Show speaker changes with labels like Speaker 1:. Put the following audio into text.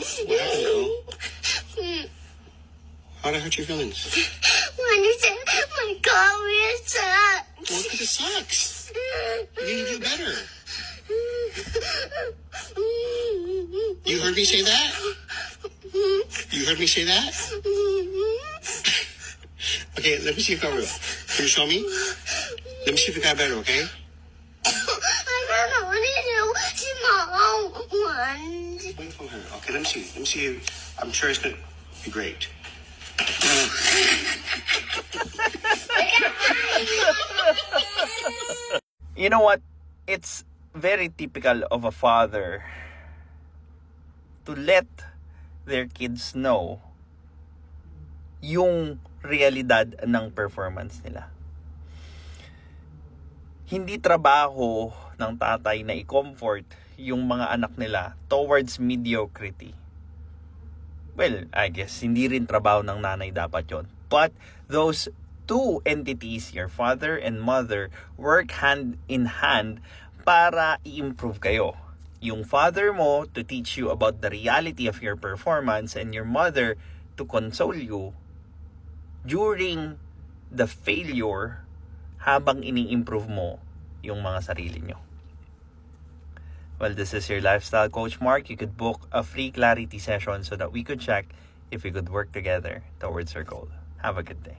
Speaker 1: What happened, girl? How'd I hurt your feelings?
Speaker 2: When you said my career sucks.
Speaker 1: Well, because it sucks. You need to do better. You heard me say that? You heard me say that? Okay, let me see if I will. Can you show me? Let me see if it got better, okay?
Speaker 2: I don't want to do small ones.
Speaker 1: Wait for her. Okay, let me see. Let me see. I'm sure it's going to be great.
Speaker 3: You know what? It's very typical of a father to let their kids know yung realidad ng performance nila. Hindi trabaho ng tatay na i-comfort yung mga anak nila towards mediocrity. Well, I guess hindi rin trabaho ng nanay dapat yon. But those two entities, your father and mother, work hand in hand para i-improve kayo. Yung father mo to teach you about the reality of your performance and your mother to console you during the failure habang ini-improve mo yung mga sarili nyo. Well, this is your lifestyle coach Mark. You could book a free clarity session so that we could check if we could work together towards our goal. Have a good day.